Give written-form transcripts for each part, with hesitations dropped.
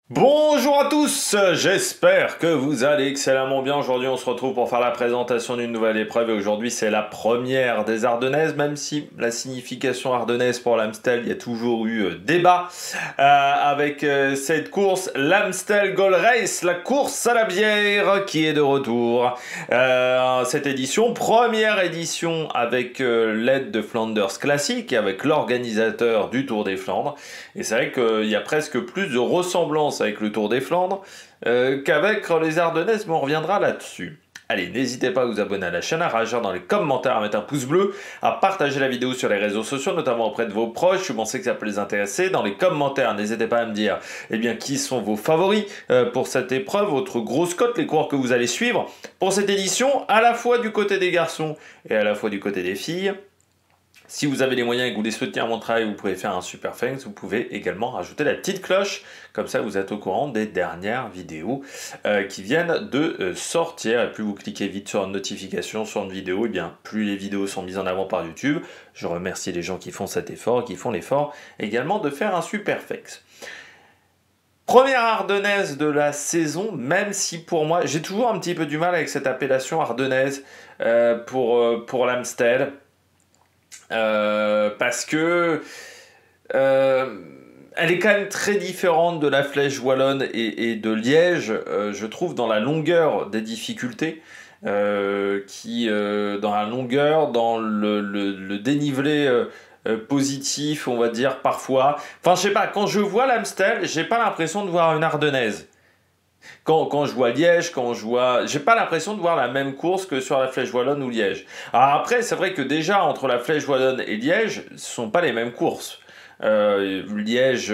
Bonjour à tous, j'espère que vous allez excellemment bien. Aujourd'hui on se retrouve pour faire la présentation d'une nouvelle épreuve et aujourd'hui c'est la première des Ardennaises, même si la signification ardennaise pour l'Amstel, il y a toujours eu débat avec cette course, l'Amstel Gold Race, la course à la bière qui est de retour. Cette édition, première édition avec l'aide de Flanders Classic, avec l'organisateur du Tour des Flandres. Et c'est vrai qu'il y a presque plus de ressemblance avec le Tour des Flandres qu'avec les Ardennaises, mais on reviendra là-dessus. Allez, n'hésitez pas à vous abonner à la chaîne, à réagir dans les commentaires, à mettre un pouce bleu, à partager la vidéo sur les réseaux sociaux, notamment auprès de vos proches, si vous pensez que ça peut les intéresser. Dans les commentaires, n'hésitez pas à me dire qui sont vos favoris pour cette épreuve, votre grosse cote, les coureurs que vous allez suivre pour cette édition, à la fois du côté des garçons et à la fois du côté des filles. Si vous avez les moyens et que vous voulez soutenir mon travail, vous pouvez faire un super thanks. Vous pouvez également rajouter la petite cloche. Comme ça, vous êtes au courant des dernières vidéos qui viennent de sortir. Et plus vous cliquez vite sur une notification, sur une vidéo, et bien plus les vidéos sont mises en avant par YouTube. Je remercie les gens qui font cet effort, qui font l'effort également de faire un super thanks. Première ardennaise de la saison, même si pour moi, j'ai toujours un petit peu du mal avec cette appellation ardennaise pour l'Amstel. Parce que elle est quand même très différente de la Flèche Wallonne et de Liège, je trouve, dans la longueur des difficultés, dans la longueur, dans le dénivelé positif, on va dire, parfois. Enfin, je sais pas, quand je vois l'Amstel, j'ai pas l'impression de voir une Ardennaise. Quand je vois Liège, quand je vois... J'ai pas l'impression de voir la même course que sur la Flèche Wallonne ou Liège. Alors après, c'est vrai que déjà, entre la Flèche Wallonne et Liège, ce sont pas les mêmes courses. Liège,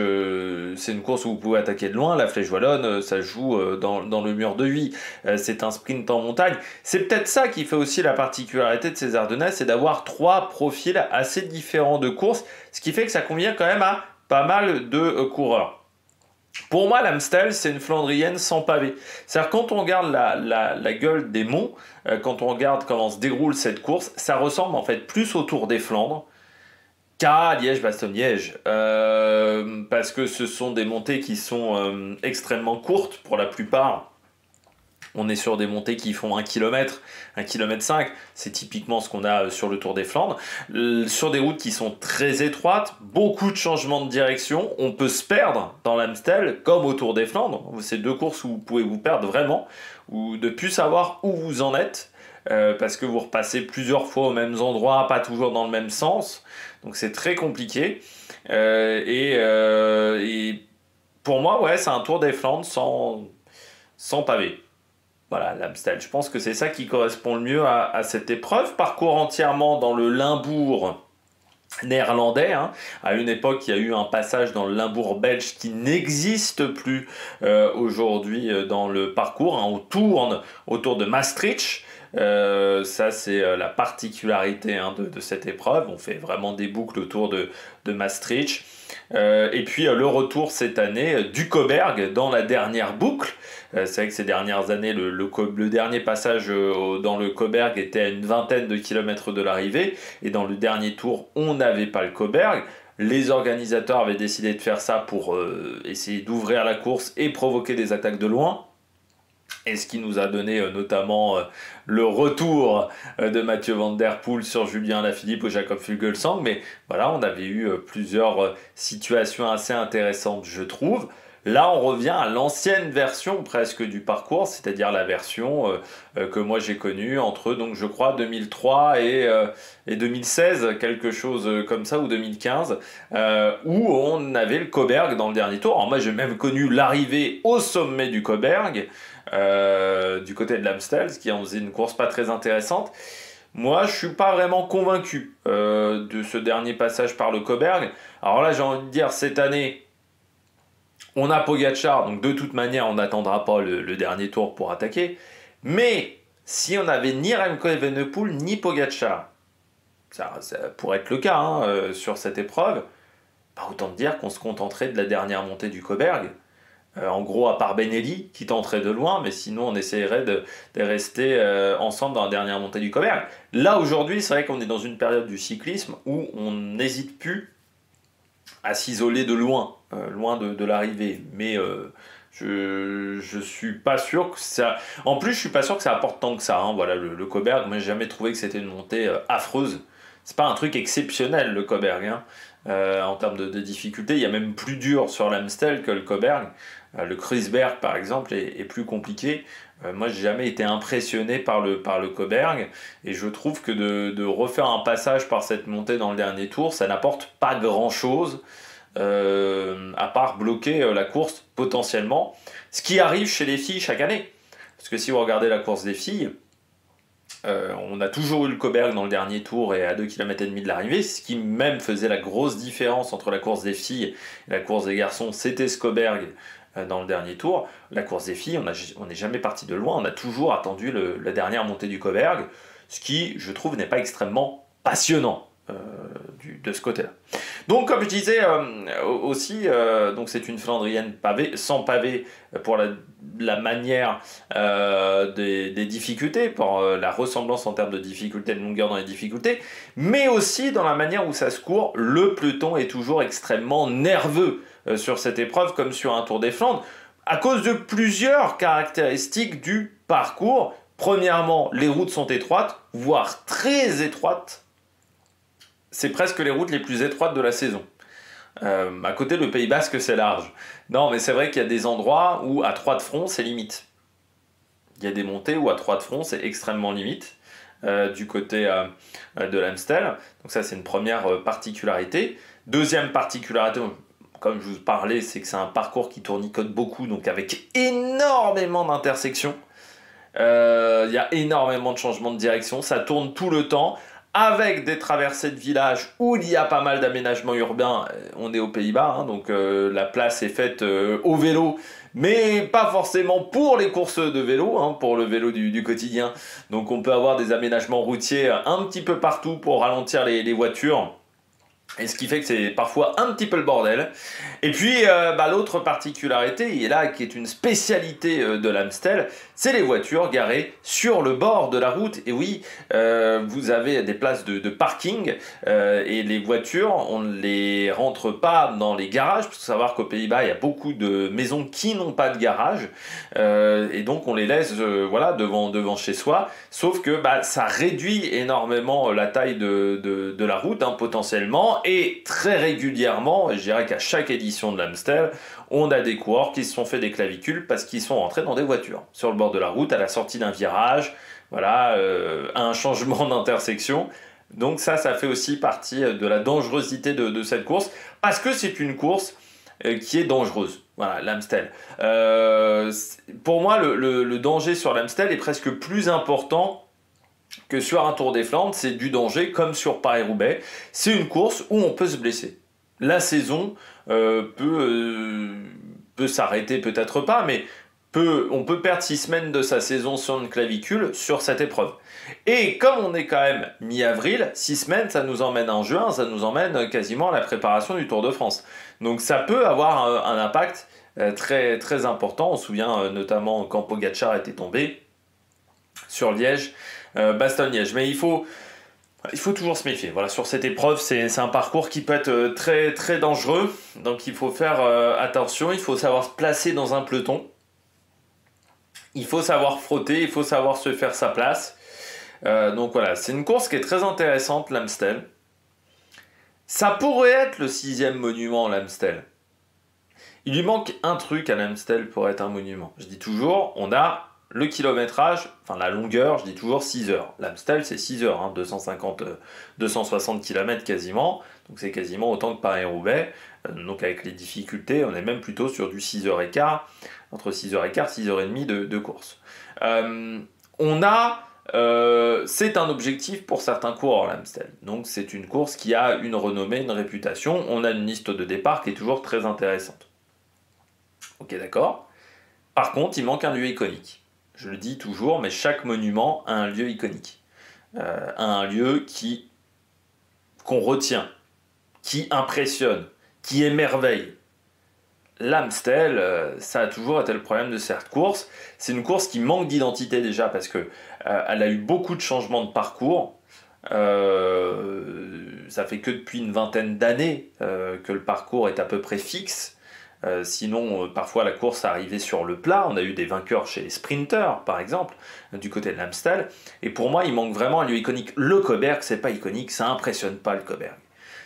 c'est une course où vous pouvez attaquer de loin. La Flèche Wallonne, ça joue dans le mur de vie. C'est un sprint en montagne. C'est peut-être ça qui fait aussi la particularité de ces Ardennaises, c'est d'avoir trois profils assez différents de course, ce qui fait que ça convient quand même à pas mal de coureurs. Pour moi, l'Amstel, c'est une Flandrienne sans pavé. C'est-à-dire, quand on regarde la gueule des monts, quand on regarde comment se déroule cette course, ça ressemble en fait plus au Tour des Flandres qu'à Liège-Bastogne-Liège. Parce que ce sont des montées qui sont extrêmement courtes pour la plupart. On est sur des montées qui font 1 km, 1 km 5, c'est typiquement ce qu'on a sur le Tour des Flandres. Sur des routes qui sont très étroites, beaucoup de changements de direction, on peut se perdre dans l'Amstel comme au Tour des Flandres. C'est deux courses où vous pouvez vous perdre vraiment, ou de plus savoir où vous en êtes, parce que vous repassez plusieurs fois aux mêmes endroits, pas toujours dans le même sens, donc c'est très compliqué. Et pour moi, ouais, c'est un Tour des Flandres sans pavé. Voilà, l'Amstel. Je pense que c'est ça qui correspond le mieux à cette épreuve. Parcours entièrement dans le Limbourg néerlandais. Hein. À une époque, il y a eu un passage dans le Limbourg belge qui n'existe plus aujourd'hui dans le parcours. Hein. On tourne autour de Maastricht. Ça, c'est la particularité de cette épreuve. On fait vraiment des boucles autour de Maastricht. Et puis le retour cette année du Cauberg dans la dernière boucle. C'est vrai que ces dernières années, le dernier passage dans le Cauberg était à une vingtaine de kilomètres de l'arrivée. Et dans le dernier tour, on n'avait pas le Cauberg. Les organisateurs avaient décidé de faire ça pour essayer d'ouvrir la course et provoquer des attaques de loin. Et ce qui nous a donné notamment le retour de Mathieu Van Der Poel sur Julien Alaphilippe ou Jakob Fuglsang. Mais voilà, on avait eu plusieurs situations assez intéressantes, je trouve. Là, on revient à l'ancienne version presque du parcours, c'est-à-dire la version que moi j'ai connue entre, donc je crois, 2003 et 2016, quelque chose comme ça, ou 2015, où on avait le Cauberg dans le dernier tour. Alors moi, j'ai même connu l'arrivée au sommet du Cauberg, du côté de l'Amstel, ce qui en faisait une course pas très intéressante. Moi, je suis pas vraiment convaincu de ce dernier passage par le Cauberg. Alors là, j'ai envie de dire, cette année, on a Pogacar, donc de toute manière, on n'attendra pas le dernier tour pour attaquer. Mais si on n'avait ni Remco Evenepoel ni Pogacar, ça pourrait être le cas sur cette épreuve, bah, autant dire qu'on se contenterait de la dernière montée du Cauberg. En gros, à part Benelli, qui tenterait de loin, mais sinon on essaierait de rester ensemble dans la dernière montée du Cauberg. Là, aujourd'hui, c'est vrai qu'on est dans une période du cyclisme où on n'hésite plus à s'isoler de loin, loin de l'arrivée. Mais Je suis pas sûr que ça. En plus, je suis pas sûr que ça apporte tant que ça, hein. Voilà, le Koberg, moi j'ai jamais trouvé que c'était une montée affreuse. C'est pas un truc exceptionnel, le Koberg, hein. En termes de difficulté. Il y a même plus dur sur l'Amstel que le Koberg. Le Kreuzberg, par exemple, est plus compliqué. Moi, j'ai jamais été impressionné par le Koberg. Et je trouve que de refaire un passage par cette montée dans le dernier tour, ça n'apporte pas grand-chose. À part bloquer la course potentiellement, ce qui arrive chez les filles chaque année. Parce que si vous regardez la course des filles, on a toujours eu le Koberg dans le dernier tour et à 2,5 km de l'arrivée, ce qui même faisait la grosse différence entre la course des filles et la course des garçons, c'était ce Koberg dans le dernier tour. La course des filles, on n'est jamais parti de loin, on a toujours attendu la dernière montée du Koberg, ce qui, je trouve, n'est pas extrêmement passionnant. De ce côté-là. Donc, comme je disais aussi, donc c'est une Flandrienne sans pavé pour la manière des difficultés, pour la ressemblance en termes de difficulté, de longueur dans les difficultés, mais aussi dans la manière où ça se court. Le peloton est toujours extrêmement nerveux sur cette épreuve, comme sur un Tour des Flandres, à cause de plusieurs caractéristiques du parcours. Premièrement, les routes sont étroites, voire très étroites. C'est presque les routes les plus étroites de la saison. À côté, le Pays Basque, c'est large. Non, mais c'est vrai qu'il y a des endroits où à 3 de front, c'est limite. Il y a des montées où à 3 de front, c'est extrêmement limite du côté de l'Amstel. Donc ça, c'est une première particularité. Deuxième particularité, comme je vous parlais, c'est que c'est un parcours qui tournicote beaucoup, donc avec énormément d'intersections. Il y a énormément de changements de direction, ça tourne tout le temps, avec des traversées de villages où il y a pas mal d'aménagements urbains. On est aux Pays-Bas, hein, donc la place est faite au vélo, mais pas forcément pour les courses de vélo, hein, pour le vélo du quotidien. Donc on peut avoir des aménagements routiers un petit peu partout pour ralentir les voitures. Et ce qui fait que c'est parfois un petit peu le bordel. Et puis, l'autre particularité, et là qui est une spécialité de l'Amstel, c'est les voitures garées sur le bord de la route. Et oui, vous avez des places de parking et les voitures, on ne les rentre pas dans les garages. Parce qu'il faut savoir qu'aux Pays-Bas, il y a beaucoup de maisons qui n'ont pas de garage. Et donc, on les laisse devant chez soi. Sauf que ça réduit énormément la taille de la route, hein, potentiellement. Et très régulièrement, je dirais qu'à chaque édition de l'Amstel, on a des coureurs qui se sont fait des clavicules parce qu'ils sont rentrés dans des voitures sur le bord de la route à la sortie d'un virage, voilà, un changement d'intersection. Donc ça fait aussi partie de la dangerosité de cette course parce que c'est une course qui est dangereuse. Voilà, l'Amstel. Pour moi, le danger sur l'Amstel est presque plus important que sur un Tour des Flandres. C'est du danger comme sur Paris-Roubaix. C'est une course où on peut se blesser. La saison peut s'arrêter, peut-être pas, mais on peut perdre 6 semaines de sa saison sur une clavicule sur cette épreuve. Et comme on est quand même mi-avril, 6 semaines, ça nous emmène en juin, ça nous emmène quasiment à la préparation du Tour de France. Donc ça peut avoir un impact très, très important. On se souvient notamment quand Pogačar était tombé sur Liège, Bastogne-Liège. Mais il faut toujours se méfier. Voilà, sur cette épreuve, c'est un parcours qui peut être très, très dangereux. Donc il faut faire attention, il faut savoir se placer dans un peloton. Il faut savoir frotter, il faut savoir se faire sa place. Donc voilà, c'est une course qui est très intéressante, l'Amstel. Ça pourrait être le 6e monument, l'Amstel. Il lui manque un truc à l'Amstel pour être un monument. Je dis toujours, on a le kilométrage, enfin la longueur, je dis toujours 6 heures. L'Amstel, c'est 6 heures, hein, 260 km quasiment. Donc c'est quasiment autant que Paris-Roubaix. Donc avec les difficultés, on est même plutôt sur du 6h15, entre 6h15 et 6h30 de course. C'est un objectif pour certains coureurs, l'Amstel. Donc c'est une course qui a une renommée, une réputation. On a une liste de départ qui est toujours très intéressante. Ok, d'accord. Par contre, il manque un lieu iconique. Je le dis toujours, mais chaque monument a un lieu iconique. Un lieu qu'on retient, qui impressionne, qui émerveille. L'Amstel, ça a toujours été le problème de cette course. C'est une course qui manque d'identité déjà parce que elle a eu beaucoup de changements de parcours. Ça fait que depuis une vingtaine d'années que le parcours est à peu près fixe. Sinon, parfois la course arrivait sur le plat. On a eu des vainqueurs chez les sprinters, par exemple, du côté de l'Amstel. Et pour moi, il manque vraiment un lieu iconique. Le Cauberg, c'est pas iconique, ça impressionne pas le Cauberg.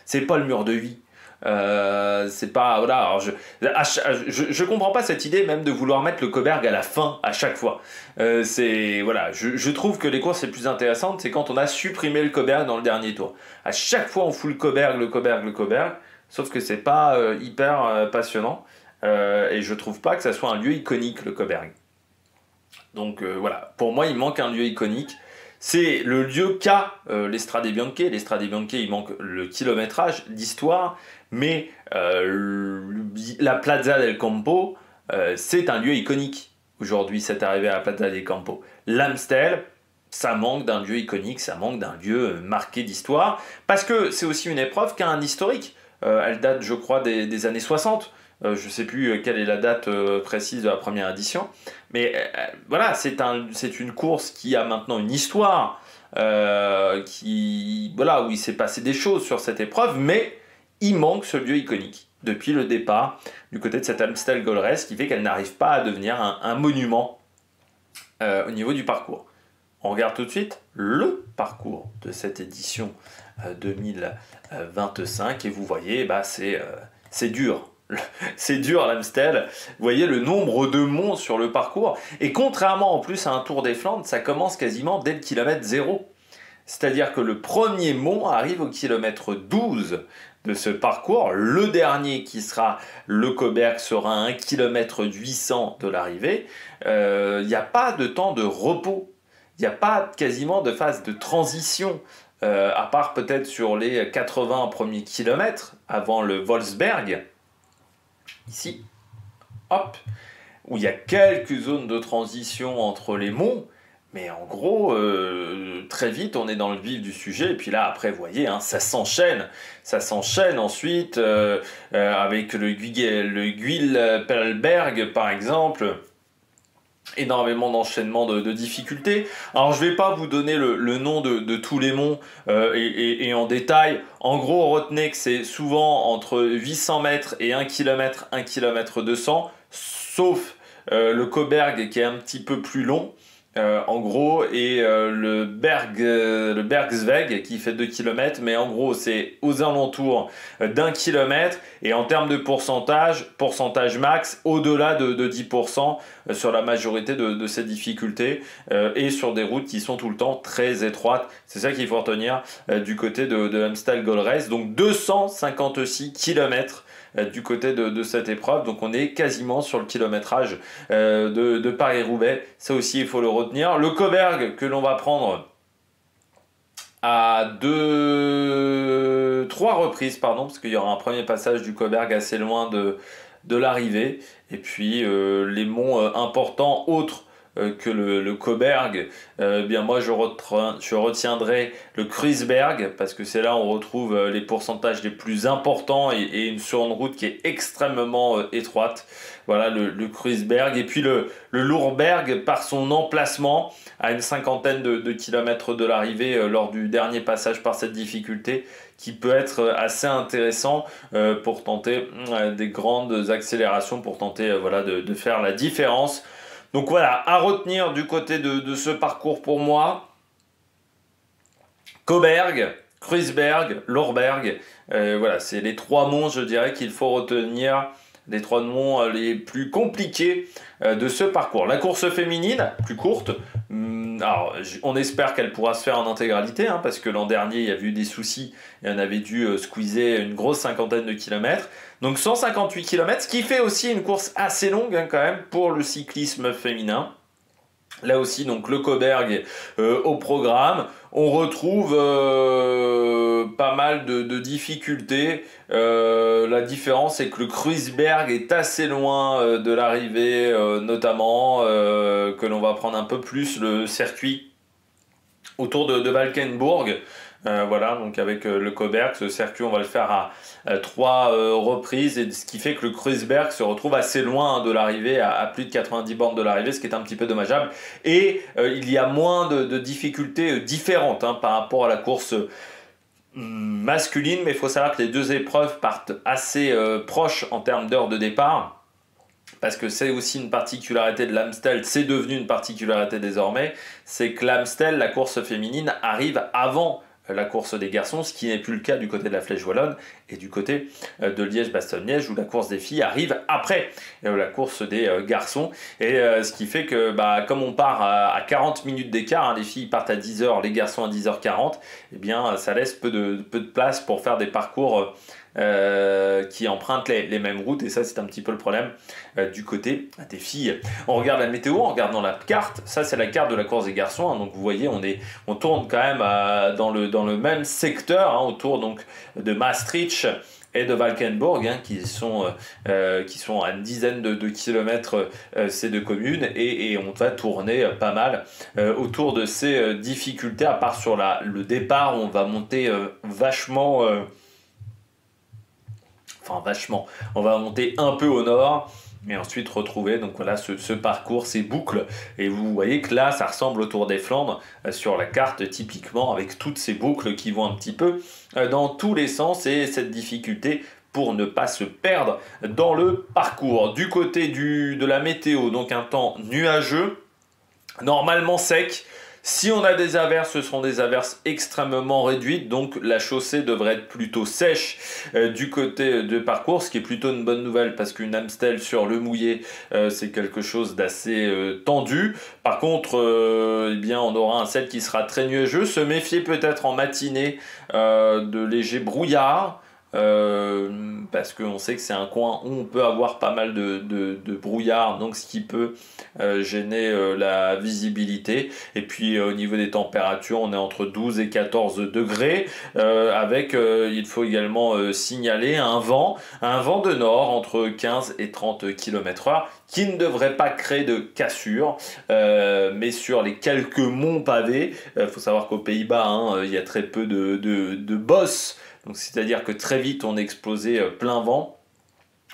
C'est pas le mur de vie. C'est pas voilà. Alors je comprends pas cette idée même de vouloir mettre le Cauberg à la fin à chaque fois. C'est voilà. Je trouve que les courses les plus intéressantes, c'est quand on a supprimé le Cauberg dans le dernier tour. À chaque fois, on fout le Cauberg, le Cauberg, le Cauberg. Sauf que c'est pas hyper passionnant. Et je trouve pas que ça soit un lieu iconique, le Cauberg. Donc voilà, pour moi, il manque un lieu iconique. C'est le lieu qu'a l'Estrade Bianche. L'Estrade Bianche, il manque le kilométrage, l'histoire, mais la Plaza del Campo, c'est un lieu iconique. Aujourd'hui, c'est arrivé à la Plaza del Campo. L'Amstel, ça manque d'un lieu iconique, ça manque d'un lieu marqué d'histoire, parce que c'est aussi une épreuve qui a un historique. Elle date, je crois, des années 60. Je ne sais plus quelle est la date précise de la première édition. Mais voilà, c'est une course qui a maintenant une histoire, voilà, où il s'est passé des choses sur cette épreuve, mais il manque ce lieu iconique depuis le départ du côté de cette Amstel Gold Race, qui fait qu'elle n'arrive pas à devenir un monument au niveau du parcours. On regarde tout de suite le parcours de cette édition 2025 et vous voyez, bah, c'est dur. C'est dur l'Amstel. Vous voyez le nombre de monts sur le parcours. Et contrairement en plus à un Tour des Flandres, ça commence quasiment dès le kilomètre 0. C'est-à-dire que le premier mont arrive au kilomètre 12 de ce parcours. Le dernier qui sera le Cauberg sera à 1 km 800 de l'arrivée. Il n'y a pas de temps de repos. Il n'y a pas quasiment de phase de transition. À part peut-être sur les 80 premiers kilomètres avant le Wolfsberg. Ici, hop, où il y a quelques zones de transition entre les monts, mais en gros, très vite, on est dans le vif du sujet, et puis là, après, vous voyez, hein, ça s'enchaîne ensuite, avec le Guilperlberg, par exemple, énormément d'enchaînements de difficultés. Alors je vais pas vous donner le nom de tous les monts et en détail. En gros, retenez que c'est souvent entre 800 mètres et 1 km, 1 km 200, sauf le Cauberg qui est un petit peu plus long. En gros, et le Bergsweg qui fait 2 km, mais en gros c'est aux alentours d'1 km, et en termes de pourcentage max, au-delà de 10% sur la majorité de ces difficultés, et sur des routes qui sont tout le temps très étroites. C'est ça qu'il faut retenir du côté de l'Amstel Gold Race, donc 256 km du côté de cette épreuve, donc on est quasiment sur le kilométrage de Paris-Roubaix. Ça aussi il faut le retenir. Le Cauberg que l'on va prendre à 3 reprises, parce qu'il y aura un premier passage du Cauberg assez loin de l'arrivée, et puis les monts importants autres que le Cauberg, bien moi je retiendrai le Kreuzberg, parce que c'est là où on retrouve les pourcentages les plus importants et sur une route qui est extrêmement étroite. Voilà le Kreuzberg, et puis le Lourberg par son emplacement à une cinquantaine de kilomètres de l'arrivée lors du dernier passage par cette difficulté, qui peut être assez intéressant pour tenter des grandes accélérations, pour tenter de faire la différence. Donc voilà, à retenir du côté de ce parcours pour moi: Cauberg, Kreuzberg, Lourberg. Voilà, c'est les 3 monts, je dirais, qu'il faut retenir, les 3 monts les plus compliqués de ce parcours. La course féminine, plus courte, alors on espère qu'elle pourra se faire en intégralité, parce que l'an dernier il y avait eu des soucis et on avait dû squeezer une grosse cinquantaine de kilomètres. Donc 158 km, ce qui fait aussi une course assez longue quand même pour le cyclisme féminin. Là aussi, donc le Cauberg au programme. On retrouve pas mal de difficultés. La différence, c'est que le Kreuzberg est assez loin de l'arrivée, notamment que l'on va prendre un peu plus le circuit autour de Valkenburg. Voilà, donc avec le Cauberg, ce circuit, on va le faire à 3 reprises, et ce qui fait que le Kreuzberg se retrouve assez loin de l'arrivée, à plus de 90 bornes de l'arrivée, ce qui est un petit peu dommageable. Et il y a moins de difficultés différentes par rapport à la course masculine, mais il faut savoir que les deux épreuves partent assez proches en termes d'heures de départ, parce que c'est aussi une particularité de l'Amstel, c'est devenu une particularité désormais, c'est que l'Amstel, la course féminine, arrive avant la course des garçons, ce qui n'est plus le cas du côté de la Flèche Wallonne et du côté de Liège-Bastogne-Liège, où la course des filles arrive après la course des garçons. Et ce qui fait que, comme on part à 40 minutes d'écart, les filles partent à 10h, les garçons à 10h40, eh bien, ça laisse peu de place pour faire des parcours qui empruntent les mêmes routes, et ça c'est un petit peu le problème du côté des filles. On regarde la météo en regardant la carte, ça c'est la carte de la course des garçons, donc vous voyez on tourne quand même dans le même secteur, autour donc de Maastricht et de Valkenburg, qui sont à une dizaine de kilomètres ces deux communes, et on va tourner pas mal autour de ces difficultés, à part sur le départ où on va monter vachement, on va monter un peu au nord, et ensuite retrouver donc voilà ce parcours, ces boucles, et vous voyez que là ça ressemble au Tour des Flandres sur la carte typiquement, avec toutes ces boucles qui vont un petit peu dans tous les sens, et cette difficulté pour ne pas se perdre dans le parcours. Du côté de la météo, donc un temps nuageux, normalement sec. Si on a des averses, ce seront des averses extrêmement réduites, donc la chaussée devrait être plutôt sèche du côté de parcours, ce qui est plutôt une bonne nouvelle, parce qu'une Amstel sur le mouillé, c'est quelque chose d'assez tendu. Par contre, on aura un ciel qui sera très nuageux, se méfier peut-être en matinée de légers brouillards, parce qu'on sait que c'est un coin où on peut avoir pas mal de brouillard, donc ce qui peut gêner la visibilité. Et puis au niveau des températures, on est entre 12 et 14 degrés, avec, il faut également signaler un vent de nord entre 15 et 30 km/h, qui ne devrait pas créer de cassure, mais sur les quelques monts pavés, faut savoir qu'aux Pays-Bas, il y a très peu de bosses. Donc, c'est-à-dire que très vite on est exposé plein vent,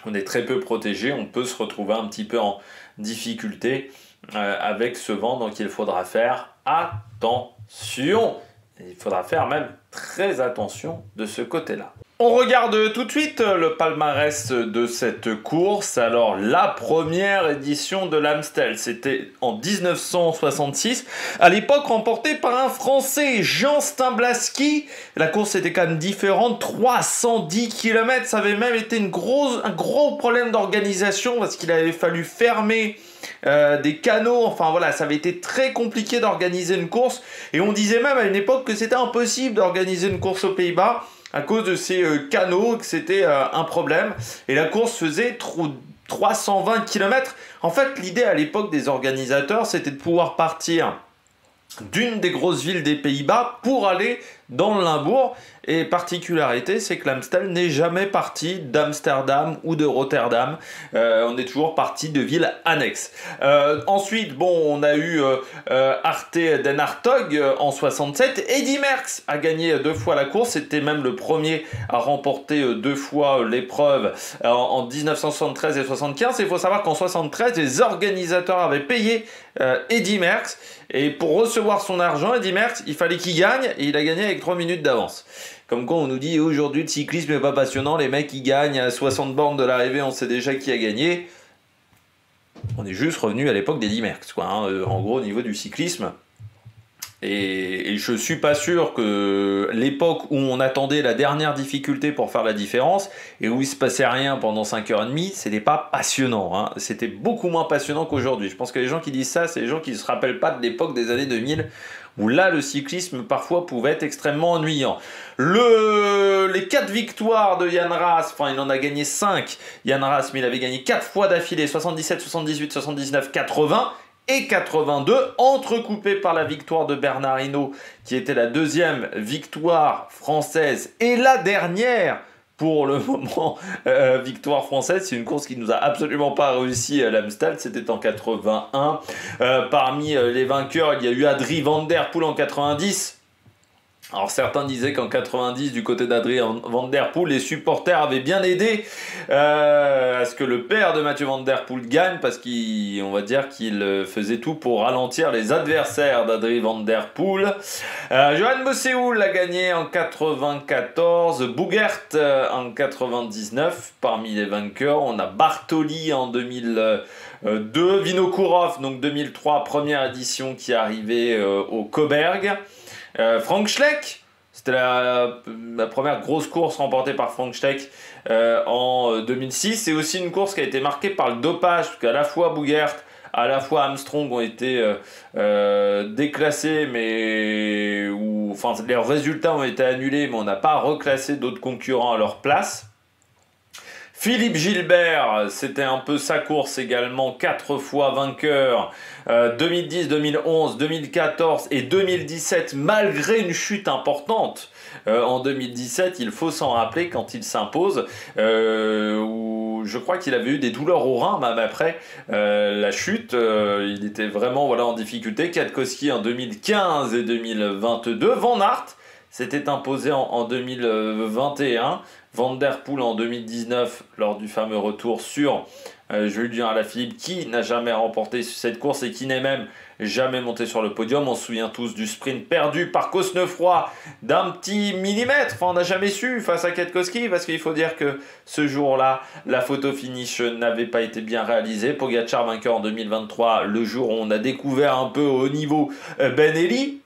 on est très peu protégé, on peut se retrouver un petit peu en difficulté avec ce vent, donc il faudra faire attention, il faudra faire même très attention de ce côté-là. On regarde tout de suite le palmarès de cette course. Alors, la première édition de l'Amstel, c'était en 1966, à l'époque remportée par un Français, Jean Stimblaski. La course était quand même différente, 310 km, ça avait même été un gros problème d'organisation, parce qu'il avait fallu fermer des canaux, enfin voilà, ça avait été très compliqué d'organiser une course, et on disait même à une époque que c'était impossible d'organiser une course aux Pays-Bas, à cause de ces canaux, que c'était un problème. Et la course faisait 320 km. En fait, l'idée à l'époque des organisateurs, c'était de pouvoir partir d'une des grosses villes des Pays-Bas pour aller dans le Limbourg. Et particularité, c'est que l'Amstel n'est jamais parti d'Amsterdam ou de Rotterdam. On est toujours parti de villes annexes. Ensuite, on a eu Arte Den Hartog en 67. Eddy Merckx a gagné 2 fois la course. C'était même le premier à remporter 2 fois l'épreuve en 1973 et 75. Il faut savoir qu'en 73, les organisateurs avaient payé Eddy Merckx. Et pour recevoir son argent, Eddy Merckx, il fallait qu'il gagne. Et il a gagné avec 3 minutes d'avance. Comme quoi on nous dit aujourd'hui le cyclisme n'est pas passionnant, les mecs ils gagnent à 60 bornes de l'arrivée, on sait déjà qui a gagné. On est juste revenu à l'époque d'Eddy Merckx, en gros au niveau du cyclisme. Et je suis pas sûr que l'époque où on attendait la dernière difficulté pour faire la différence et où il se passait rien pendant 5h30, c'était pas passionnant. C'était beaucoup moins passionnant qu'aujourd'hui. Je pense que les gens qui disent ça, c'est les gens qui se rappellent pas de l'époque des années 2000, où là le cyclisme parfois pouvait être extrêmement ennuyant. Les 4 victoires de Jan Raas, il en a gagné 5, Jan Raas, mais il avait gagné 4 fois d'affilée, 77, 78, 79, 80 et 82, entrecoupé par la victoire de Bernard Hinault, qui était la 2e victoire française et la dernière pour le moment victoire française. C'est une course qui nous a absolument pas réussi à l'Amstel, c'était en 81. Parmi les vainqueurs, il y a eu Adrie van der Poel en 90. Alors certains disaient qu'en 90, du côté d'Adrien Van Der Poel, les supporters avaient bien aidé à ce que le père de Mathieu Van Der Poel gagne, parce qu'on va dire qu'il faisait tout pour ralentir les adversaires d'Adrien Van Der Poel. Johan Bousséoul l'a gagné en 94, Bougert en 99. Parmi les vainqueurs, on a Bartoli en 2002, Vinokourov, donc 2003, première édition qui est arrivée au Coburg. Frank Schleck, c'était la première grosse course remportée par Frank Schleck en 2006. C'est aussi une course qui a été marquée par le dopage, parce qu'à la fois Bougert, à la fois Armstrong ont été déclassés, enfin leurs résultats ont été annulés, mais on n'a pas reclassé d'autres concurrents à leur place. Philippe Gilbert, c'était un peu sa course également, 4 fois vainqueur, 2010, 2011, 2014 et 2017, malgré une chute importante. En 2017, il faut s'en rappeler quand il s'impose, où je crois qu'il avait eu des douleurs au rein même après la chute. Il était vraiment en difficulté. Kwiatkowski en 2015 et 2022. Van Aert s'était imposé en 2021. Van Der Poel en 2019 lors du fameux retour sur Julien Alaphilippe, qui n'a jamais remporté cette course et qui n'est même jamais monté sur le podium. On se souvient tous du sprint perdu par Cosnefroy d'un petit millimètre. Enfin, on n'a jamais su face à Kwiatkowski, parce qu'il faut dire que ce jour-là, la photo finish n'avait pas été bien réalisée. Pogačar vainqueur en 2023, le jour où on a découvert un peu au niveau Ben Eli,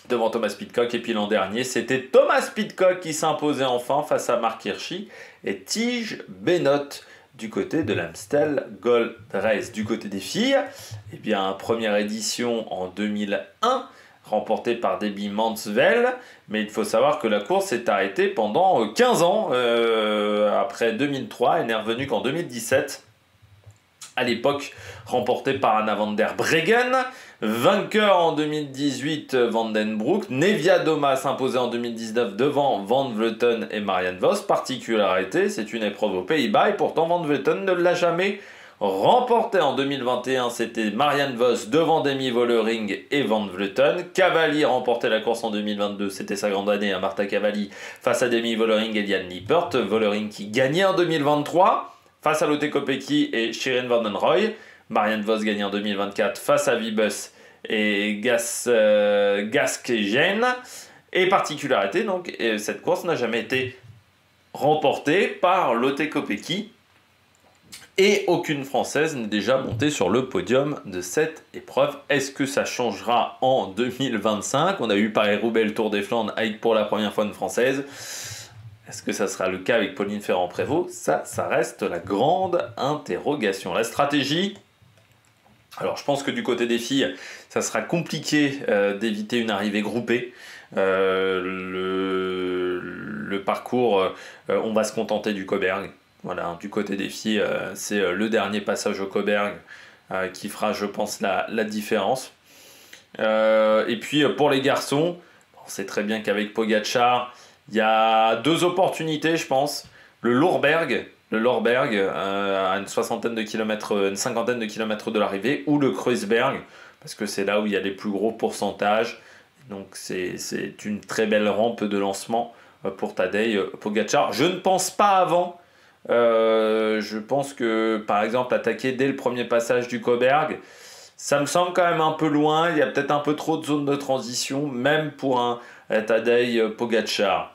devant Thomas Pidcock. Et puis l'an dernier, c'était Thomas Pidcock qui s'imposait enfin face à Marc Hirschi et Tige Benoot du côté de l'Amstel Gold Race. Du côté des filles, eh bien, première édition en 2001, remportée par Debbie Mansell, mais il faut savoir que la course s'est arrêtée pendant 15 ans, après 2003, elle n'est revenue qu'en 2017, à l'époque remportée par Anna van der Breggen. Vainqueur en 2018, Van den Broek. Neviadoma s'imposait en 2019 devant Van Vleuten et Marianne Vos. Particularité, c'est une épreuve aux Pays-Bas et pourtant Van Vleuten ne l'a jamais remporté. En 2021, c'était Marianne Vos devant Demi Vollering et Van Vleuten. Cavalli remportait la course en 2022, c'était sa grande année à Marta Cavalli face à Demi Vollering et Jan Lippert. Vollering qui gagnait en 2023 face à Lotte Kopecky et Shirin Van den Rooij. Marianne Vos gagnait en 2024 face à Wiebes et Gasquegen. Et particularité, donc, cette course n'a jamais été remportée par Lotte Kopecky. Et aucune Française n'est déjà montée sur le podium de cette épreuve. Est-ce que ça changera en 2025 ? On a eu Paris-Roubaix, le Tour des Flandres avec pour la première fois une Française. Est-ce que ça sera le cas avec Pauline Ferrand-Prévot ? Ça reste la grande interrogation. La stratégie, alors je pense que du côté des filles, ça sera compliqué d'éviter une arrivée groupée. Le parcours, on va se contenter du Coburg. Voilà, du côté des filles, c'est le dernier passage au Coburg qui fera, je pense, la différence. Et puis pour les garçons, on sait très bien qu'avec Pogačar, il y a 2 opportunités, je pense. Le Lorberg à une cinquantaine de kilomètres de l'arrivée, ou le Kreuzberg, parce que c'est là où il y a les plus gros pourcentages. Donc c'est une très belle rampe de lancement pour Tadej Pogačar. Je ne pense pas avant. Je pense que, par exemple, attaquer dès le premier passage du Coburg, ça me semble quand même un peu loin. Il y a peut-être un peu trop de zones de transition, même pour un Tadej Pogačar.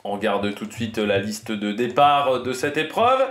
On regarde tout de suite la liste de départ de cette épreuve.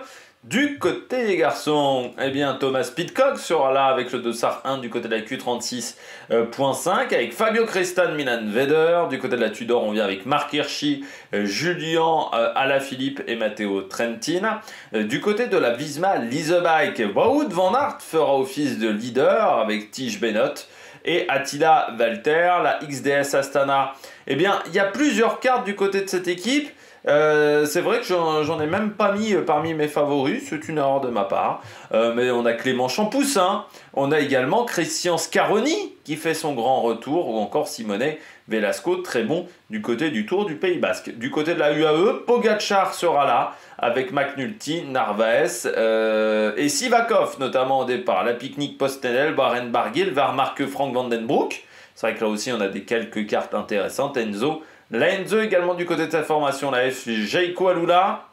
Du côté des garçons, eh bien, Thomas Pidcock sera là avec le dossard 1 du côté de la Q36.5, avec Fabio Crestan, Milan Veder. Du côté de la Tudor, on vient avec Marc Hirschi, Julien Alaphilippe et Matteo Trentin. Du côté de la Visma Leasebike, Wout van Aert fera office de leader avec Tige Benoot et Attila Valter. La XDS Astana, eh bien, il y a plusieurs cartes du côté de cette équipe. C'est vrai que j'en ai même pas mis parmi mes favoris, c'est une erreur de ma part. Mais on a Clément Champoussin, on a également Christian Scaroni qui fait son grand retour, ou encore Simone Velasco, très bon du côté du Tour du Pays Basque. Du côté de la UAE, Pogačar sera là avec McNulty, Narvaez et Sivakov notamment au départ. La Picnic Postenel, Baren Barguil, Varmark, Frank Van den Broek. C'est vrai que là aussi, on a quelques cartes intéressantes. Enzo. La Enzo également du côté de cette formation. La F. Jayco Alula.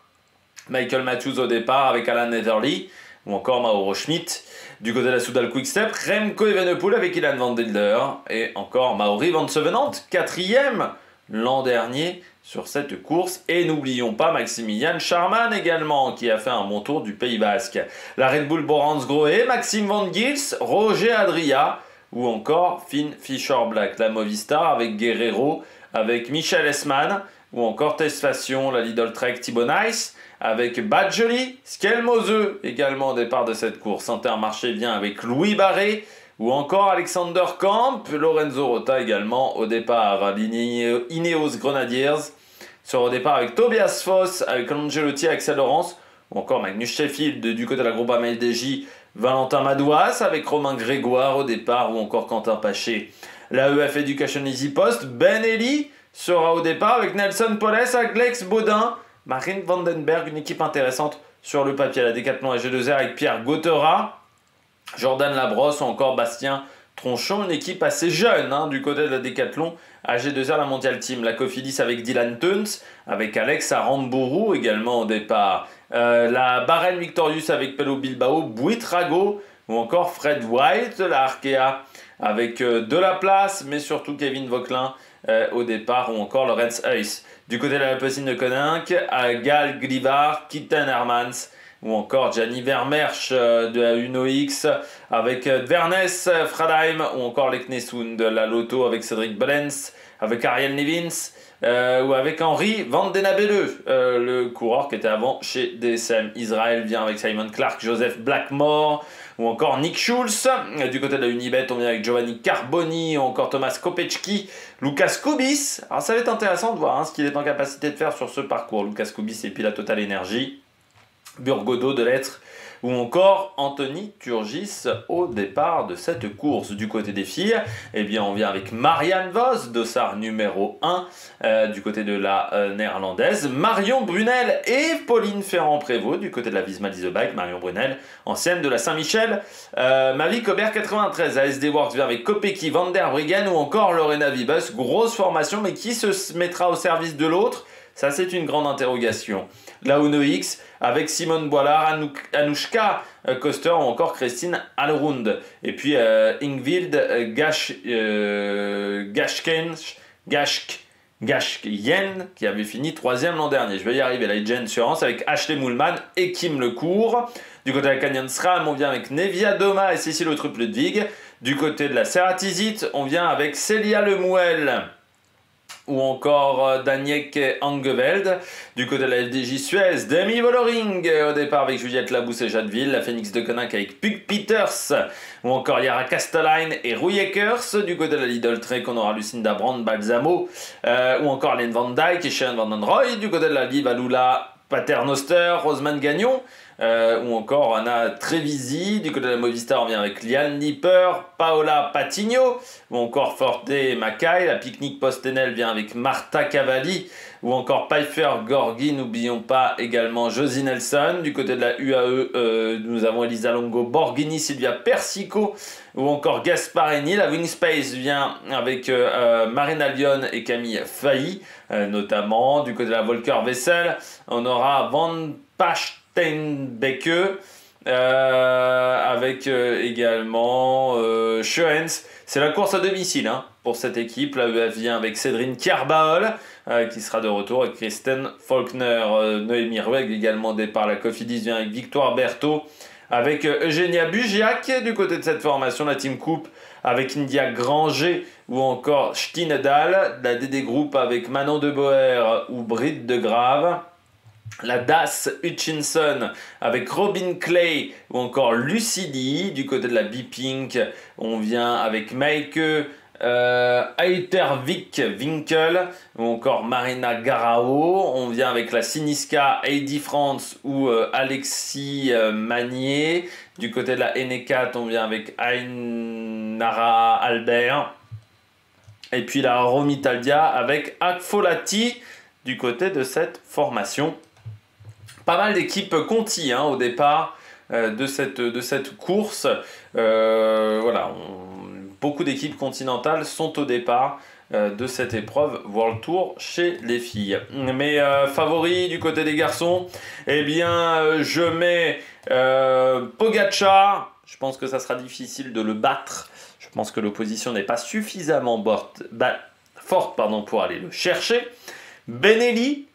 Michael Matthews au départ avec Alan Netherly. Ou encore Mauro Schmidt. Du côté de la Soudal Quickstep, Remco Evenepoel avec Ilan van Wilder. Et encore Mauri van Sevenant, 4e l'an dernier sur cette course. Et n'oublions pas Maximilian Charman également, qui a fait un bon tour du Pays Basque. La Red Bull Borans Grohe, Maxime Van Gils, Roger Adria ou encore Finn Fischer-Black. La Movistar avec Guerrero, avec Michel Esman ou encore Tesfation, la Lidl Trek Thibaut Nice. Avec Badgely, Skelmose également au départ de cette course. Intermarché vient avec Louis Barré ou encore Alexander Kamp, Lorenzo Rota également au départ. Ineos Grenadiers sera au départ avec Tobias Foss, avec Angelotti, Axel Laurence ou encore Magnus Sheffield du côté de la Groupama FDJ, Valentin Madouas avec Romain Grégoire au départ ou encore Quentin Paché. La EF Education Easy Post, Ben Eli sera au départ avec Nelson Poles, Alex Baudin, Marine Vandenberg, une équipe intéressante sur le papier. La Décathlon AG2R avec Pierre Gautera, Jordan Labrosse ou encore Bastien Tronchon. Une équipe assez jeune du côté de la Décathlon AG2R, la Mondial Team. La Cofidis avec Dylan Tuns, avec Alex Arambourou également au départ. La Bahrain Victorious avec Pello Bilbao, Buitrago ou encore Fred White. La Arkea avec de la place, mais surtout Kevin Vauquelin au départ ou encore Lorenz Heuss. Du côté de la Alpecin de Koninck, Gal Glivar, Kitten Hermans ou encore Gianni Vermersch de la Uno X avec Vernes Fradheim ou encore Leknesund de la Lotto avec Cédric Bellens, avec Ariel Nevins ou avec Henri Van Den Abele, le coureur qui était avant chez DSM. Israël vient avec Simon Clark, Joseph Blackmore ou encore Nick Schulz. Du côté de la Unibet, on vient avec Giovanni Carboni ou encore Thomas Kopechki, Lucas Koubis. Alors ça va être intéressant de voir ce qu'il est en capacité de faire sur ce parcours. Lucas Koubis et puis la Total Energy, Burgodo de Lettres ou encore Anthony Turgis au départ de cette course. Du côté des filles, eh bien on vient avec Marianne Vos, dossard numéro 1 du côté de la néerlandaise, Marion Brunel et Pauline Ferrand-Prévot du côté de la Visma Lease Bike. Marion Brunel, ancienne de la Saint-Michel, Mavic Aubert 93, ASD Works vient avec Kopecky, Van der Briggen ou encore Lorena Vibus. Grosse formation, mais qui se mettra au service de l'autre? Ça, c'est une grande interrogation. La Uno X avec Simone Boilard, Anouchka Koster ou encore Christine Alrund. Et puis Ingvild Gashkyen qui avait fini 3e l'an dernier. Je vais y arriver. La Jen Assurance avec Ashley Moulman et Kim Lecourt. Du côté de la Canyon SRAM, on vient avec Nevia Doma et Cécile Autrup-Ludwig. Du côté de la Ceratizit, on vient avec Célia Lemouel ou encore Daniek Angeveld. Du côté de la FDJ Suez, Demi Vollering au départ avec Juliette Labousse et Jadeville. La Phoenix de Koninck avec Pug Peters ou encore Yara Kastelein et Rui Ekers. Du côté de la Lidl Trek, on aura Lucinda Brand, Balsamo ou encore Len Van Dijk et Sharon Van Den Roy. Du côté de la Liv Alula, Paternoster, Rosemane Gagnon ou encore Anna Trevisi. Du côté de la Movistar, on vient avec Liane Nipper, Paola Patigno ou encore Forte Mackay. La Picnic Postenel vient avec Marta Cavalli ou encore Pfeiffer Gorgi. N'oublions pas également Josie Nelson. Du côté de la UAE, nous avons Elisa Longo Borghini, Sylvia Persico ou encore Gasparini. La Wingspace vient avec Marina Lyon et Camille Failly notamment. Du côté de la Volker Wessel, on aura Van Pachtenbecke avec également Schoens. C'est la course à domicile pour cette équipe. La EF vient avec Cédrine Kierbaol qui sera de retour avec Kristen Faulkner. Noémie Rueg également départ. La Cofidis vient avec Victoire Berthaud, avec Eugénia Bugiac. Du côté de cette formation, la Team Coupe avec India Granger ou encore Stinedal. La DD Group avec Manon de Boer ou Britt de Grave. La Das Hutchinson avec Robin Clay ou encore Lucidi. Du côté de la B-Pink, on vient avec Meike Eitervik Winkel ou encore Marina Garao. On vient avec la Siniska Heidi France ou Alexis Magnier. Du côté de la N4, on vient avec Ainara Albert. Et puis la Romitalia avec Akfolati du côté de cette formation. Pas mal d'équipes Conti au départ de cette course. Voilà, beaucoup d'équipes continentales sont au départ de cette épreuve World Tour chez les filles. Mes favoris du côté des garçons, eh bien je mets Pogačar. Je pense que ça sera difficile de le battre. Je pense que l'opposition n'est pas suffisamment forte pour aller le chercher. Benelli,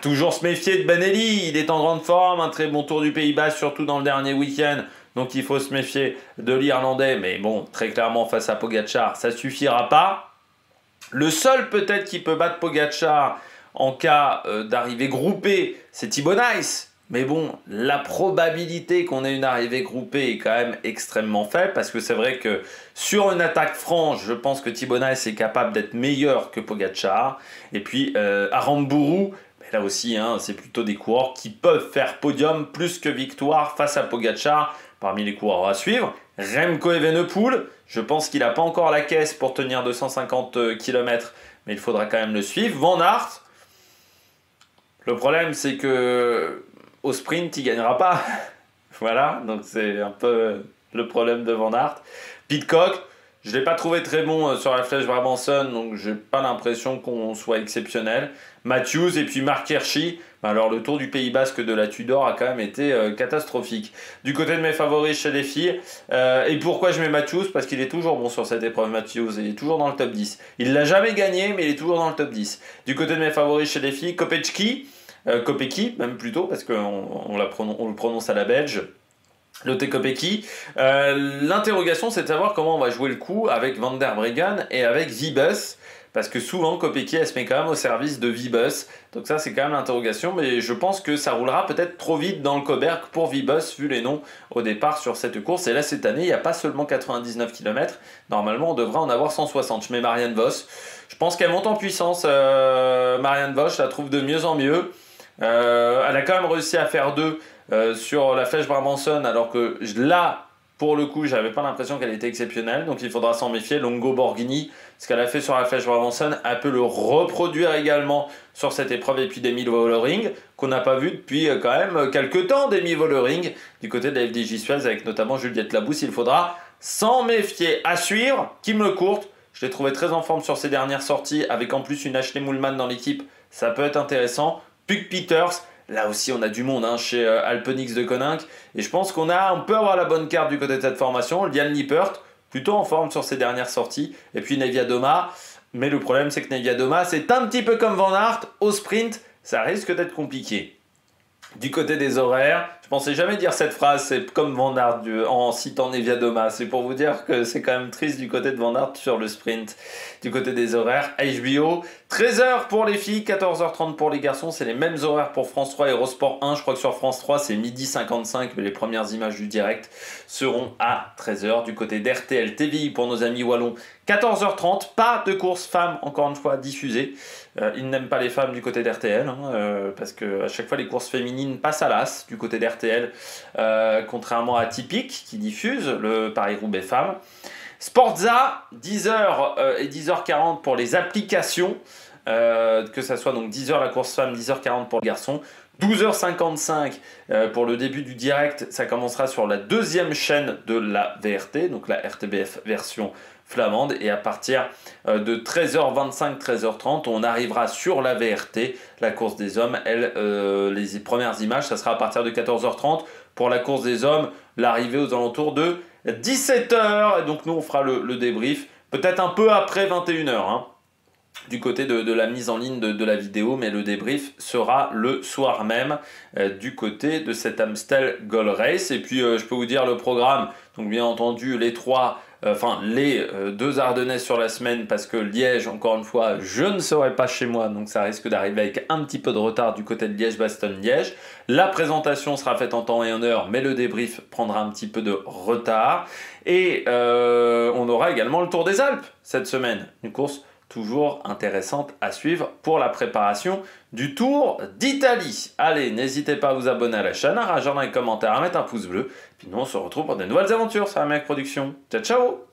toujours se méfier de Benelli, il est en grande forme, un très bon Tour du Pays-Bas, surtout dans le dernier week-end. Donc il faut se méfier de l'Irlandais, mais bon, très clairement face à Pogačar, ça ne suffira pas. Le seul peut-être qui peut battre Pogačar en cas d'arrivée groupée, c'est Thibaut Nice. Mais bon, la probabilité qu'on ait une arrivée groupée est quand même extrêmement faible parce que c'est vrai que sur une attaque franche, je pense que Thibaut Nice est capable d'être meilleur que Pogačar. Et puis Aramburu, là aussi, c'est plutôt des coureurs qui peuvent faire podium plus que victoire face à Pogačar parmi les coureurs à suivre. Remco Evenepoel, je pense qu'il n'a pas encore la caisse pour tenir 250 km, mais il faudra quand même le suivre. Van Aert, le problème c'est que au sprint, il ne gagnera pas. Voilà, donc c'est un peu le problème de Van Aert. Pidcock, je ne l'ai pas trouvé très bon sur la flèche Brabanson, donc je n'ai pas l'impression qu'on soit exceptionnel. Matthews et puis Marc Hirschi, alors le Tour du Pays Basque de la Tudor a quand même été catastrophique. Du côté de mes favoris chez les filles, et pourquoi je mets Matthews? Parce qu'il est toujours bon sur cette épreuve, Matthews, il est toujours dans le top 10. Il ne l'a jamais gagné, mais il est toujours dans le top 10. Du côté de mes favoris chez les filles, Kopecky, même plutôt, parce qu'on le prononce à la belge. Lotte Kopecky. L'interrogation, c'est de savoir comment on va jouer le coup avec Van der Breggen et avec Wiebes, parce que souvent Kopecky, elle se met quand même au service de Wiebes. Donc ça, c'est quand même l'interrogation, mais je pense que ça roulera peut-être trop vite dans le Cauberg pour Wiebes, vu les noms au départ sur cette course. Et là, cette année, il n'y a pas seulement 99 km. Normalement, on devrait en avoir 160. Je mets Marianne Vos. Je pense qu'elle monte en puissance. Marianne Vos, je la trouve de mieux en mieux. Elle a quand même réussi à faire 2 sur la flèche Brabanson, alors que là, pour le coup, j'avais pas l'impression qu'elle était exceptionnelle, donc il faudra s'en méfier. Longo Borghini, ce qu'elle a fait sur la flèche Brabanson, elle peut le reproduire également sur cette épreuve. Et puis Demi Vollering, qu'on n'a pas vu depuis quand même quelques temps, Demi Vollering, du côté de la FDJ Suez, avec notamment Juliette Labousse. Il faudra s'en méfier. À suivre, Kim LeCourt, je l'ai trouvé très en forme sur ses dernières sorties, avec en plus une Ashley Moolman dans l'équipe, ça peut être intéressant. Puck Peters, là aussi on a du monde chez Alpenix de Koninck, et je pense qu'on peut avoir la bonne carte du côté de cette formation. Liane Lippert, plutôt en forme sur ses dernières sorties, et puis Neviadoma, mais le problème c'est que Neviadoma, c'est un petit peu comme Van Aert, au sprint, ça risque d'être compliqué. Du côté des horaires, je pensais jamais dire cette phrase, c'est comme Van Aert en citant Neviadoma. C'est pour vous dire que c'est quand même triste du côté de Van Aert sur le sprint. Du côté des horaires, HBO, 13h pour les filles, 14h30 pour les garçons. C'est les mêmes horaires pour France 3 et Eurosport 1. Je crois que sur France 3, c'est 12h55, mais les premières images du direct seront à 13h. Du côté d'RTL TVI pour nos amis wallons, 14h30. Pas de course femmes, encore une fois, diffusée. Ils n'aiment pas les femmes du côté d'RTL, parce que à chaque fois les courses féminines passent à l'as du côté d'RTL, contrairement à Typique qui diffuse le Paris-Roubaix femmes. Sportza, 10h et 10h40 pour les applications, que ça soit donc 10h la course femme, 10h40 pour le garçon. 12h55 pour le début du direct, ça commencera sur la deuxième chaîne de la VRT, donc la RTBF version flamande, et à partir de 13h25, 13h30, on arrivera sur la VRT, la course des hommes. Les premières images, ça sera à partir de 14h30. Pour la course des hommes, l'arrivée aux alentours de 17h, et donc nous on fera le débrief, peut-être un peu après 21h, du côté de la mise en ligne de la vidéo, mais le débrief sera le soir même du côté de cet Amstel Gold Race. Et puis je peux vous dire le programme, donc bien entendu les deux Ardennaises sur la semaine, parce que Liège, encore une fois, je ne serai pas chez moi, donc ça risque d'arriver avec un petit peu de retard du côté de Liège-Bastogne-Liège. La présentation sera faite en temps et en heure, mais le débrief prendra un petit peu de retard. Et on aura également le Tour des Alpes cette semaine, une course toujours intéressante à suivre pour la préparation du Tour d'Italie. Allez, n'hésitez pas à vous abonner à la chaîne, à réagir dans les commentaires, à mettre un pouce bleu. Puis nous, on se retrouve pour de nouvelles aventures sur la Mec Production. Ciao, ciao!